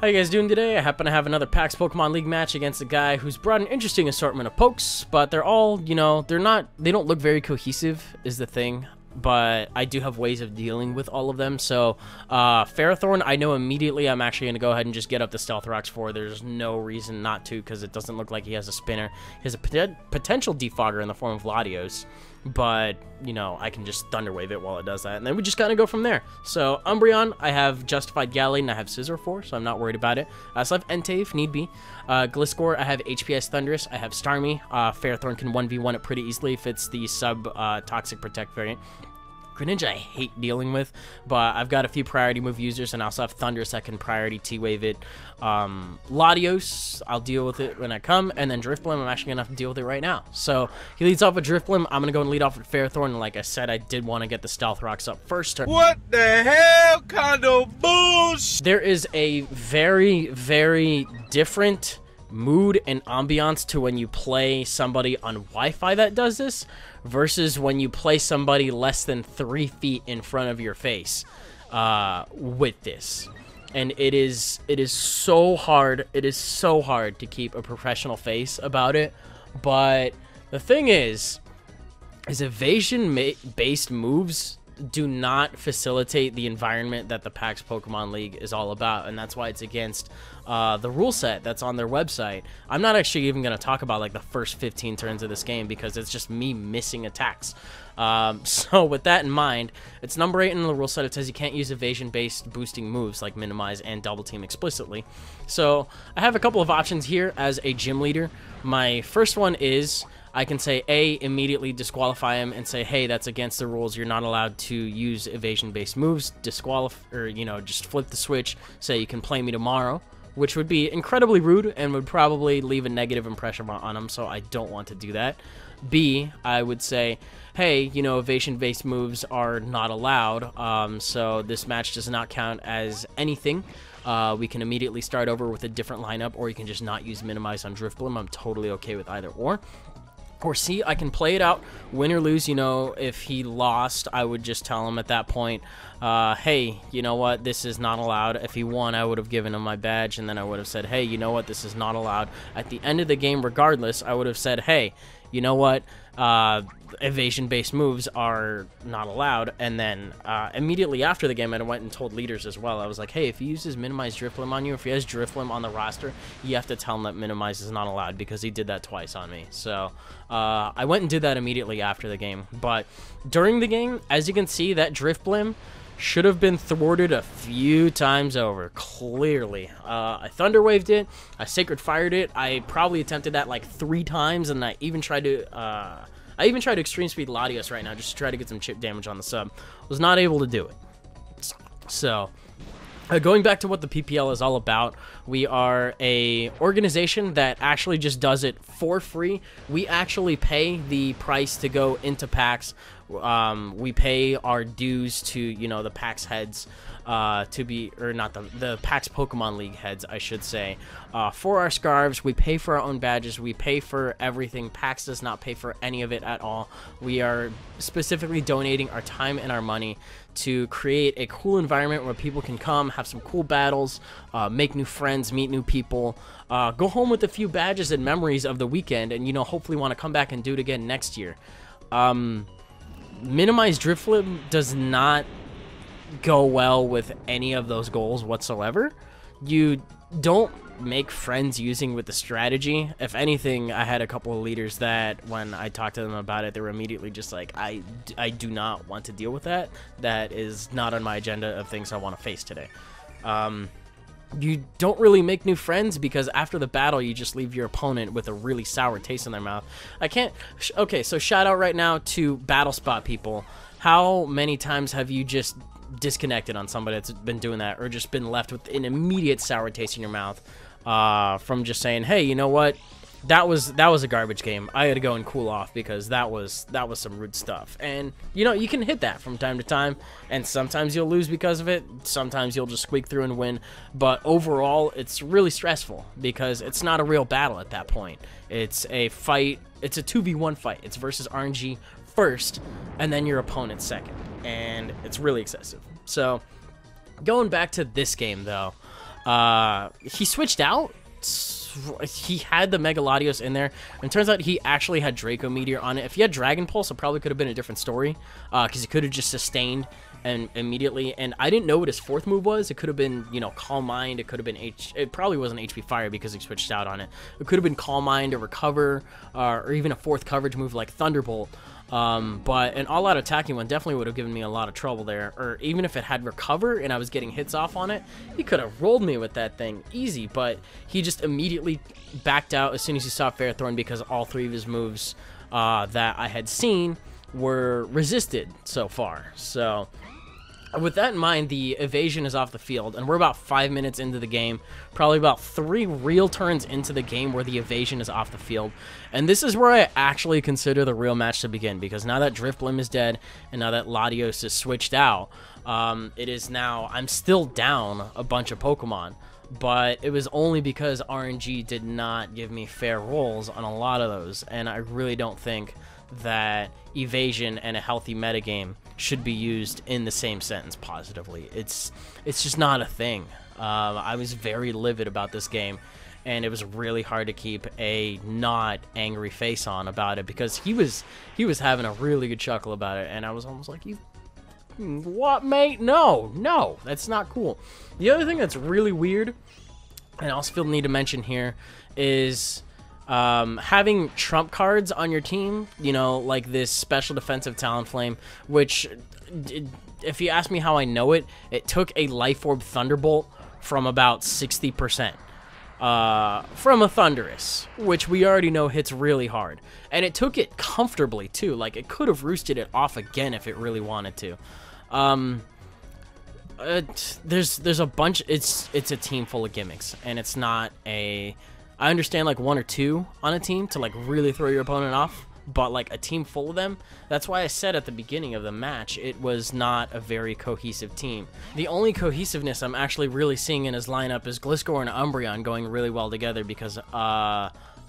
How you guys doing today? I happen to have another PAX Pokemon League match against a guy who's brought an interesting assortment of pokes, but they're all, you know, they don't look very cohesive is the thing, but I do have ways of dealing with all of them. So, Ferrothorn, I know immediately I'm actually going to go ahead and just get up the Stealth Rocks for. There's no reason not to, because it doesn't look like he has a spinner. He has a potential defogger in the form of Latios, but, you know, I can just Thunder Wave it while it does that, and then we just kind of go from there. So, Umbreon, I have Justified Gallade, and I have Scissor for, so I'm not worried about it. I also have Entei, if need be. Gliscor, I have HPS Thundurus, I have Starmie. Ferrothorn can 1v1 it pretty easily if it's the sub-Toxic Protect variant. Greninja I hate dealing with, but I've got a few priority move users, and I also have Thundurus that can priority T-Wave it. Latios, I'll deal with it when I come, and then Drifblim, I'm actually going to have to deal with it right now. So, he leads off with Drifblim, I'm going to go and lead off with Ferrothorn, and like I said, I did want to get the Stealth Rocks up first. What the hell kind of bullshit? There is a very, very different mood and ambiance to when you play somebody on Wi-Fi that does this versus when you play somebody less than 3 feet in front of your face with this. And it is so hard. It is so hard to keep a professional face about it. But the thing is evasion-based moves do not facilitate the environment that the PAX Pokemon League is all about, and that's why it's against the rule set that's on their website. I'm not actually even going to talk about like the first 15 turns of this game because it's just me missing attacks. So with that in mind, it's number 8 in the rule set. It says you can't use evasion-based boosting moves like Minimize and Double Team explicitly. So I have a couple of options here as a gym leader. My first one is I can say A, immediately disqualify him and say, hey, that's against the rules. You're not allowed to use evasion-based moves. Disqualify, or, you know, just flip the switch. Say you can play me tomorrow, which would be incredibly rude and would probably leave a negative impression on him, so I don't want to do that. B, I would say, hey, you know, evasion-based moves are not allowed, so this match does not count as anything. We can immediately start over with a different lineup, or you can just not use Minimize on Drifblim. I'm totally okay with either or. Or C, I can play it out, win or lose. You know, if he lost, I would just tell him at that point, hey, you know what, this is not allowed. If he won, I would have given him my badge, and then I would have said, hey, you know what, this is not allowed. At the end of the game, regardless, I would have said, hey, you know what, evasion-based moves are not allowed. And then immediately after the game, I went and told leaders as well. I was like, hey, if he uses Minimize Drifblim on you, if he has Drifblim on the roster, you have to tell him that Minimize is not allowed, because he did that twice on me. So I went and did that immediately after the game. But during the game, as you can see, that Drifblim should have been thwarted a few times over, clearly. I Thunder Waved it, I Sacred Fired it, I probably attempted that like 3 times, and I even tried to Extreme Speed Latios right now just to try to get some chip damage on the sub. Was not able to do it. So, going back to what the PPL is all about, we are a organization that actually just does it for free. We actually pay the price to go into PAX. We pay our dues to, you know, the PAX heads, to be, or not the PAX Pokemon League heads, I should say, for our scarves. We pay for our own badges. We pay for everything. PAX does not pay for any of it at all. We are specifically donating our time and our money to create a cool environment where people can come, have some cool battles, make new friends, meet new people, go home with a few badges and memories of the weekend, and, you know, hopefully want to come back and do it again next year. Minimize Drifblim does not go well with any of those goals whatsoever. You don't make friends using with the strategy. If anything, I had a couple of leaders that when I talked to them about it, they were immediately just like, I do not want to deal with that. That is not on my agenda of things I want to face today. You don't really make new friends because after the battle, you just leave your opponent with a really sour taste in their mouth. I can't... Okay, so shout out right now to Battle Spot people. How many times have you just disconnected on somebody that's been doing that, or just been left with an immediate sour taste in your mouth from just saying, hey, you know what? That was a garbage game. I had to go and cool off because that was some rude stuff. And, you know, you can hit that from time to time, and sometimes you'll lose because of it. Sometimes you'll just squeak through and win. But overall, it's really stressful because it's not a real battle at that point. It's a fight. It's a 2v1 fight. It's versus RNG first, and then your opponent second. And it's really excessive. So, going back to this game, though, He switched out. He had the Mega Latios in there, and it turns out he actually had Draco Meteor on it. If he had Dragon Pulse, it probably could have been a different story, because he could have just sustained and immediately. And I didn't know what his fourth move was. It could have been, you know, Calm Mind. It could have been It probably wasn't HP Fire because he switched out on it. It could have been Calm Mind or Recover, or even a fourth coverage move like Thunderbolt. But an all-out attacking one definitely would have given me a lot of trouble there. Or even if it had Recover and I was getting hits off on it, he could have rolled me with that thing easy. But he just immediately backed out as soon as he saw Fair Thorn, because all three of his moves that I had seen were resisted so far. So with that in mind, the evasion is off the field, and we're about 5 minutes into the game, probably about 3 real turns into the game where the evasion is off the field. And this is where I actually consider the real match to begin, because now that Drifblim is dead, and now that Latios is switched out, it is now, I'm still down a bunch of Pokemon, but it was only because RNG did not give me fair rolls on a lot of those, and I really don't think that evasion and a healthy metagame should be used in the same sentence positively. It's just not a thing. I was very livid about this game, and it was really hard to keep a not angry face on about it, because he was having a really good chuckle about it, and I was almost like, you what, mate? No, that's not cool. The other thing that's really weird, and I also feel the need to mention here, is having trump cards on your team, you know, like this special defensive Talonflame, which, if you ask me how I know it, it took a Life Orb Thunderbolt from about 60%. From a Thundurus, which we already know hits really hard. And it took it comfortably, too. Like, it could have roosted it off again if it really wanted to. There's a bunch, it's a team full of gimmicks, and it's not a... I understand, like, 1 or 2 on a team to, like, really throw your opponent off, but, like, a team full of them, that's why I said at the beginning of the match it was not a very cohesive team. The only cohesiveness I'm actually really seeing in his lineup is Gliscor and Umbreon going really well together, because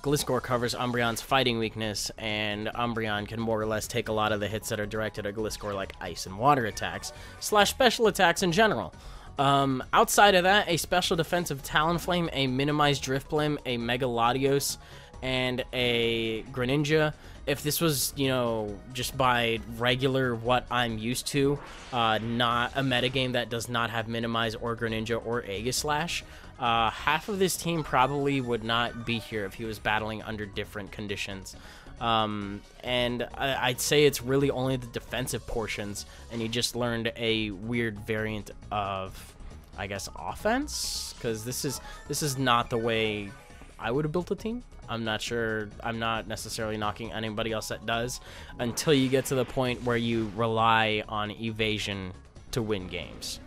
Gliscor covers Umbreon's fighting weakness, and Umbreon can more or less take a lot of the hits that are directed at Gliscor, like ice and water attacks, / special attacks in general. Outside of that, a special defensive Talonflame, a minimized Drifblim, a Mega Latios, and a Greninja. If this was, you know, just by regular what I'm used to, not a metagame that does not have Minimize or Greninja or Aegislash, half of this team probably would not be here if he was battling under different conditions. And I'd say it's really only the defensive portions, and he just learned a weird variant of, I guess, offense, because this is not the way I would have built a team. I'm not sure. I'm not necessarily knocking anybody else that does, until you get to the point where you rely on evasion to win games.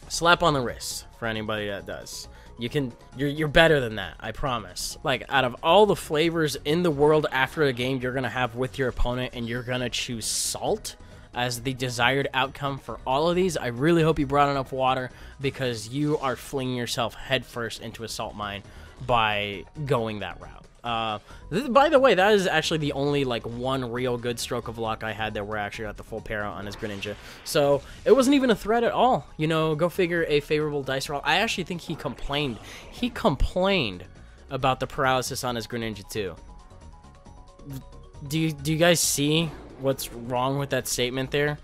Slap on the wrist for anybody that does. You're better than that, I promise. Like, out of all the flavors in the world after a game you're gonna have with your opponent, and you're gonna choose salt as the desired outcome for all of these, I really hope you brought enough water, because you are flinging yourself headfirst into a salt mine by going that route. By the way, that is actually the only, like, one real good stroke of luck I had that we're actually at the full para on his Greninja. So, it wasn't even a threat at all. You know, go figure, a favorable dice roll. I actually think he complained. He complained about the paralysis on his Greninja, too. Do you guys see what's wrong with that statement there?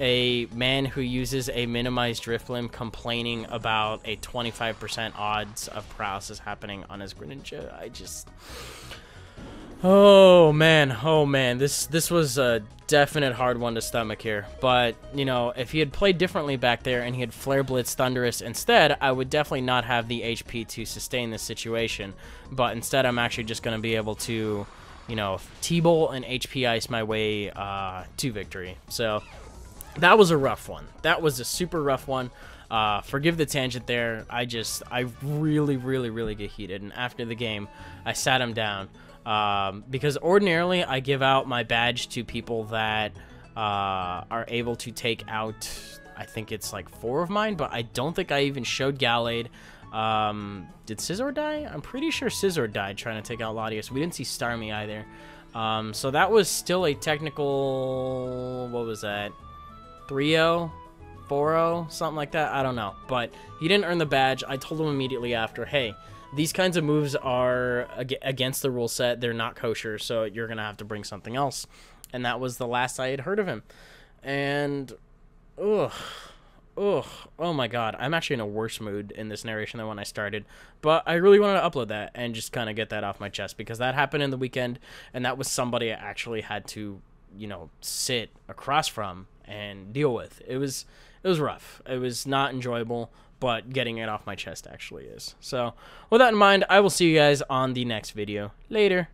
A man who uses a minimized Drifblim complaining about a 25% odds of paralysis happening on his Greninja. I just... Oh man, this was a definite hard one to stomach here. But, you know, if he had played differently back there and he had Flare Blitz Thundurus instead, I would definitely not have the HP to sustain this situation. But instead, I'm actually just going to be able to, you know, T-Bolt and HP Ice my way to victory. So... that was a rough one. That was a super rough one. Forgive the tangent there. I really get heated. And after the game, I sat him down. Because ordinarily, I give out my badge to people that are able to take out, I think it's like 4 of mine, but I don't think I even showed Gallade. Did Scizor die? I'm pretty sure Scizor died trying to take out Latios. We didn't see Starmie either. So that was still a technical... what was that? 3-0 4-0, something like that. I don't know. But he didn't earn the badge. I told him immediately after, hey, these kinds of moves are against the rule set. They're not kosher, so you're going to have to bring something else. And that was the last I had heard of him. And, oh my god, I'm actually in a worse mood in this narration than when I started, but I really wanted to upload that and just kind of get that off my chest, because that happened in the weekend, and that was somebody I actually had to, you know, sit across from and deal with. It was rough. It was not enjoyable, but getting it off my chest actually is. So with that in mind, I will see you guys on the next video. Later.